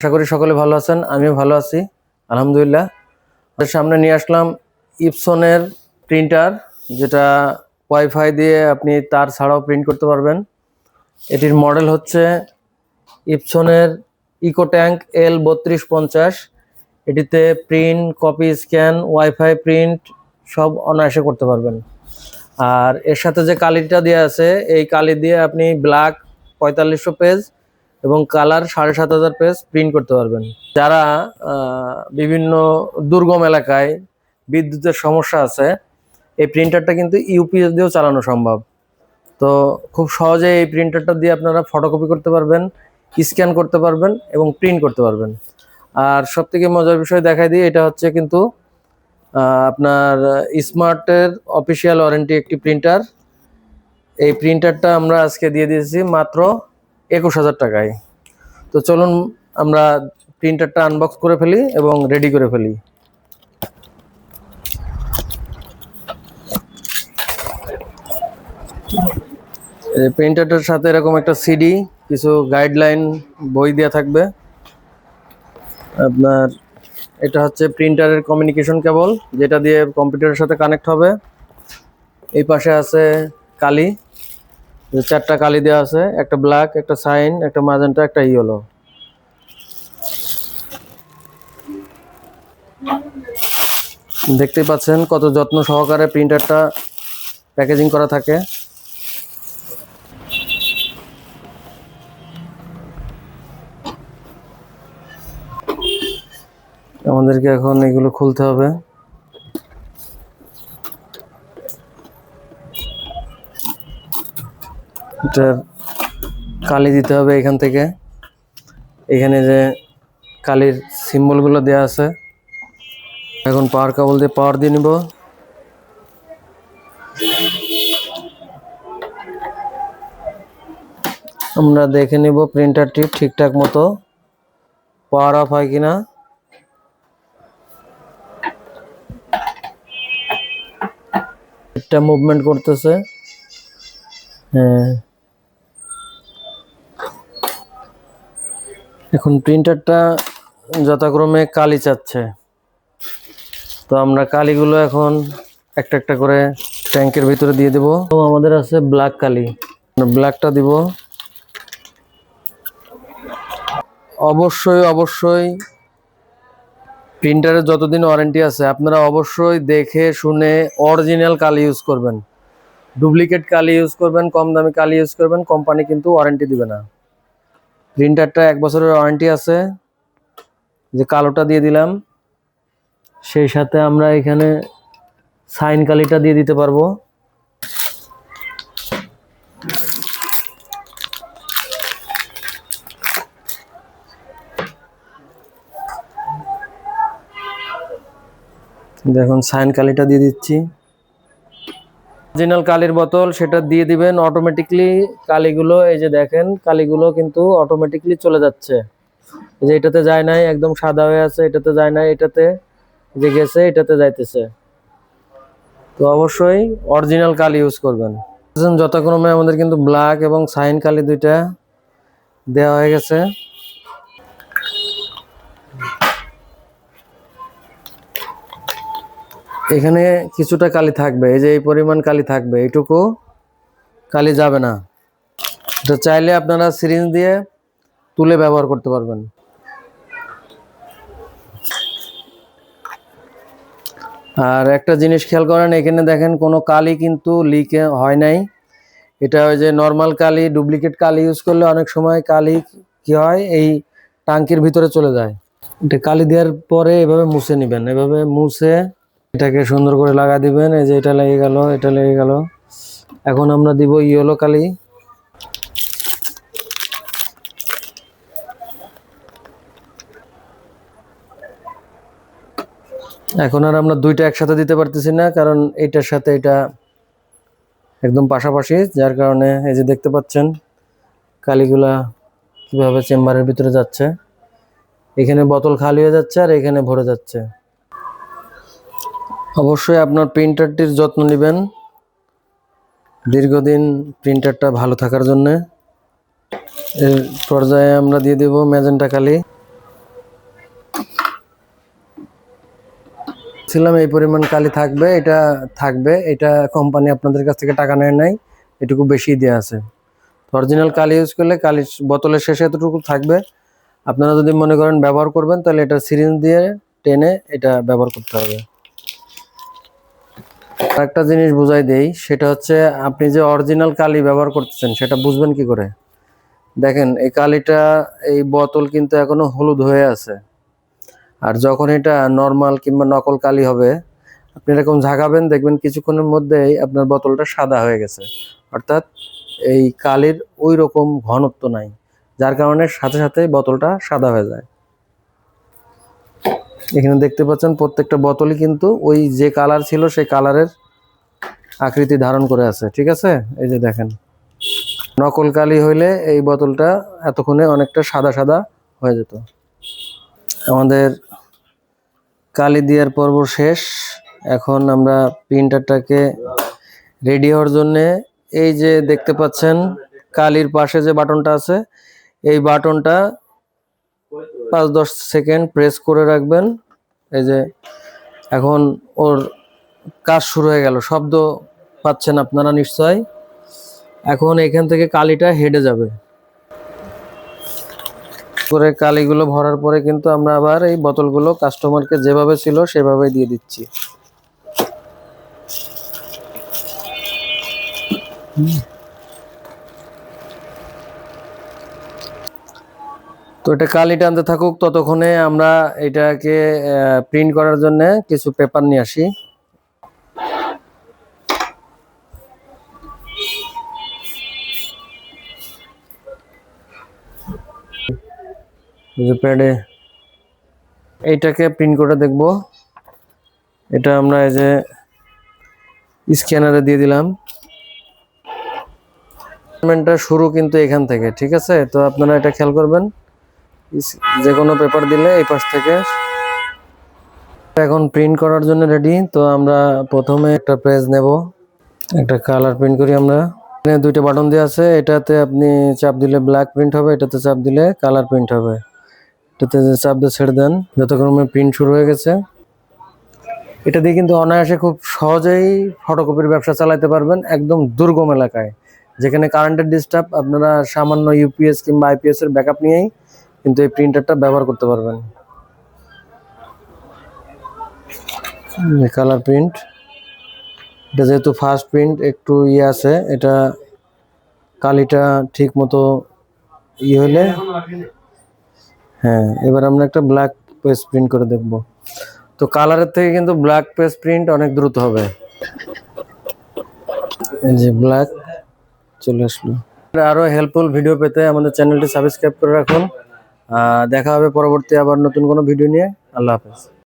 আশা করি সকলে ভালো আছেন, আমিও ভালো আছি আলহামদুলিল্লাহ। আমাদের সামনে নিয়ে আসলাম ইপসনের প্রিন্টার, যেটা ওয়াইফাই দিয়ে আপনি তার ছাড়াও প্রিন্ট করতে পারবেন। এটির মডেল হচ্ছে ইপসনের ইকোট্যাঙ্ক L3250। এটিতে print, copy, scan, wifi print সব অনায়াসে করতে পারবেন। আর এর সাথে যে কালিটা দেওয়া আছে, এই কালি দিয়ে আপনি ব্ল্যাক 4500 পেজ এবং কালার 7500 পেজ প্রিন্ট করতে পারবেন। যারা বিভিন্ন দুর্গম এলাকায় বিদ্যুতের সমস্যা আছে, এই প্রিন্টারটা কিন্তু ইউপিএস দিয়েও চালানো সম্ভব। তো খুব সহজে এই প্রিন্টারটা দিয়ে আপনারা ফটোকপি করতে পারবেন, স্ক্যান করতে পারবেন এবং প্রিন্ট করতে পারবেন। আর সবথেকে মজার বিষয় দেখাই দিই, এটা হচ্ছে কিন্তু আপনার স্মার্টের অফিসিয়াল ওয়ারেন্টি একটি প্রিন্টার। এই প্রিন্টারটা আমরা আজকে দিয়ে দিয়েছি মাত্র 21000 টাকায়। তো চলুন আমরা প্রিন্টারটা আনবক্স করে ফেলি এবং রেডি করে ফেলি। এই প্রিন্টারটার সাথে এরকম একটা সিডি, কিছু গাইডলাইন বই দেওয়া থাকবে। আপনার এটা হচ্ছে প্রিন্টারের কমিউনিকেশন কেবল, যেটা দিয়ে কম্পিউটারের সাথে কানেক্ট হবে। এই পাশে আছে কালি, 4টা কালি দেওয়া আছে, একটা ব্ল্যাক, একটা সাইন, একটা ম্যাজেন্টা, একটা ইয়েলো। দেখতেই পাচ্ছেন কত যত্ন সহকারে প্রিন্টারটা প্যাকেজিং করা থাকে। আমাদেরকে এখন এগুলো খুলতে হবে। এটার কালি দিতে হবে এখান থেকে। এখানে যে কালির সিম্বলগুলো দেওয়া আছে, এখন পাওয়ার কেবল দিয়ে পাওয়ার দিয়ে নিব। আমরা দেখে নিব প্রিন্টারটি ঠিকঠাক মতো পাওয়ার অফ হয় কিনা। এটা মুভমেন্ট করতেছে, হ্যাঁ। এখন প্রিন্টারটা যথাক্রমে কালি চাচ্ছে, তো আমরা কালিগুলো এখন একটা একটা করে ট্যাঙ্কের ভিতরে দিয়ে দেব। তো আমাদের আছে ব্ল্যাক কালি, ব্ল্যাকটা দিব। অবশ্যই প্রিন্টারের যতদিন ওয়ারেন্টি আছে আপনারা অবশ্যই দেখে শুনে অরিজিনাল কালি ইউজ করবেন। ডুপ্লিকেট কালি ইউজ করবেন, কম দামি কালি ইউজ করবেন, কোম্পানি কিন্তু ওয়ারেন্টি দিবে না। প্রিন্টারটা 1 বছরের ওয়ারেন্টি আছে, যে কালোটা দিয়ে দিলাম। সেই সাথে আমরা এখানে সাইন কালিটা দিয়ে দিতে পারবো। দেখুন সাইন কালিটা দিয়ে দিচ্ছি। অরিজিনাল কালির বোতল, সেটা দিয়ে দিবেন। অটোমেটিকলি কালিগুলো, এই যে দেখেন কালিগুলো কিন্তু অটোমেটিকলি চলে যাচ্ছে। এই যে এটাতে যায় নাই, একদম সাদা হয়ে আছে, এটাতে যায় নাই, এটাতে যে গেছে, এটাতে যাইতেছে। তো অবশ্যই অরিজিনাল কালি ইউজ করবেন। যথাক্রমে আমাদের কিন্তু ব্ল্যাক এবং সাইন কালি দুইটা দেওয়া হয়ে গেছে। এখানে কিছুটা কালি থাকবে, এই যে এই পরিমাণ কালি থাকবে, এইটুকু কালি যাবে না। এটা চাইলে আপনারা সিরিঞ্জ দিয়ে তুলে ব্যবহার করতে পারবেন। আর একটা জিনিস খেয়াল করেন, এখানে দেখেন কোনো কালি কিন্তু লিক হয় নাই। এটা ওই যে নর্মাল কালি, ডুপ্লিকেট কালি ইউজ করলে অনেক সময় কালি কি হয়, এই টাঙ্কির ভিতরে চলে যায়। এটা কালি দেওয়ার পরে এভাবে মুছে নেবেন, এভাবে মুছে এটাকে সুন্দর করে লাগা দিবেন। এই যে এটা লেগে গেল, এটা লেগে গেল। এখন আমরা দিব ইয়েলো কালি। এখন আর আমরা দুইটা একসাথে দিতে পারতেছি না, কারণ এটার সাথে এটা একদম পাশাপাশি, যার কারণে এই যে দেখতে পাচ্ছেন কালিগুলা কিভাবে চেম্বারের ভিতরে যাচ্ছে। এখানে বোতল খালি হয়ে যাচ্ছে আর এখানে ভরে যাচ্ছে। অবশ্যই আপনার প্রিন্টারটির যত্ন নেবেন দীর্ঘদিন প্রিন্টারটা ভালো থাকার জন্য। এর পর্যায়ে আমরা দিয়ে দেব ম্যাজেন্টা কালি। ছিলাম এই পরিমাণ কালি থাকবে, এটা থাকবে, এটা কোম্পানি আপনাদের কাছ থেকে টাকা নেয় নাই, এটুকু বেশি দেওয়া আছে। অরিজিনাল কালি ইউজ করলে কালি বোতলের শেষে এতটুকু থাকবে। আপনারা যদি মনে করেন ব্যবহার করবেন তাহলে এটা সিরিঞ্জ দিয়ে টেনে এটা ব্যবহার করতে হবে। একটা জিনিস বুঝাই দেই, সেটা হচ্ছে আপনি যে অরিজিনাল কালি ব্যবহার করতেছেন সেটা বুঝবেন কি করে। দেখেন এই কালিটা, এই বোতল কিন্তু এখনো হলুদ হয়ে আছে, আর যখন এটা নর্মাল কিংবা নকল কালি হবে আপনি এরকম ঝাঁকাবেন, দেখবেন কিছুক্ষণের মধ্যেই আপনার বোতলটা সাদা হয়ে গেছে। অর্থাৎ এই কালির ওই রকম ঘনত্ব নাই, যার কারণে সাথে সাথে বোতলটা সাদা হয়ে যায়। এখানে দেখতে পাচ্ছেন প্রত্যেকটা বোতলই কিন্তু ওই যে কালার ছিল সেই কালারের আকৃতি ধারণ করে আছে, ঠিক আছে। এই যে দেখেন, নকল কালি হইলে এই বোতলটা এতক্ষণে অনেকটা সাদা সাদা হয়ে যেত। আমাদের কালি দেওয়ার পর্ব শেষ। এখন আমরা প্রিন্টারটাকে রেডি হওয়ার জন্যে, এই যে দেখতে পাচ্ছেন কালির পাশে যে বাটনটা আছে, এই বাটনটা 5-10 সেকেন্ড প্রেস করে রাখবেন। এই যে এখন ওর কাজ শুরু হয়ে গেল, শব্দ পাচ্ছেন আপনারা নিশ্চয়। এখন এখান থেকে কালিটা হেডে যাবে করে। কালিগুলো ভরার পরে কিন্তু আমরা আবার এই বোতলগুলো কাস্টমারকে যেভাবে ছিল সেভাবে দিয়ে দিচ্ছি। তো এটা কালি টানতে থাকুক, ততক্ষণে আমরা এটাকে প্রিন্ট করার জন্য কিছু পেপার নিয়ে আসি। প্যাডে এইটাকে প্রিন্ট করে দেখব। এটা আমরা এই যে স্ক্যানারে দিয়ে দিলাম। শুরু কিন্তু এখান থেকে, ঠিক আছে। তো আপনারা এটা খেয়াল করবেন, যে কোনো পেপার দিলে এই পাশ থেকে। এখন প্রিন্ট করার জন্য রেডি। তো আমরা প্রথমে একটা পেজ নেব, একটা কালার প্রিন্ট করি আমরা। এখানে দুইটা বাটন দেওয়া আছে, এটাতে আপনি চাপ দিলে ব্ল্যাক প্রিন্ট হবে, এটাতে চাপ দিলে কালার প্রিন্ট হবে। এটাতে চাপ দিয়ে ছেড়ে দেন, যতক্ষণ প্রিন্ট শুরু হয়ে গেছে। এটা দিয়ে কিন্তু অনায়াসে খুব সহজেই ফটোকপির ব্যবসা চালাতে পারবেন, একদম দুর্গম এলাকায় যেখানে কারেন্টের ডিস্টার্ব। আপনারা সামান্য ইউপিএস কিংবা আইপিএস এর ব্যাকআপ নিয়েই কিন্তু এই প্রিন্টারটা ব্যবহার করতে পারবেন। কালার প্রিন্ট, এটা যেহেতু ফার্স্ট প্রিন্ট একটু ইয়ে আছে, এটা কালিটা ঠিক মতো হলে, হ্যাঁ, এবার আমরা একটা ব্ল্যাক পেজ প্রিন্ট করে দেখব। তো কালারের থেকে কিন্তু ব্ল্যাক পেজ প্রিন্ট অনেক দ্রুত হবে। এই যে ব্ল্যাক চলে আসলো। আরো হেল্পফুল ভিডিও পেতে আমাদের চ্যানেলটি সাবস্ক্রাইব করে রাখুন। দেখা হবে পরবর্তী আবার নতুন কোনো ভিডিও নিয়ে। আল্লাহ হাফেজ।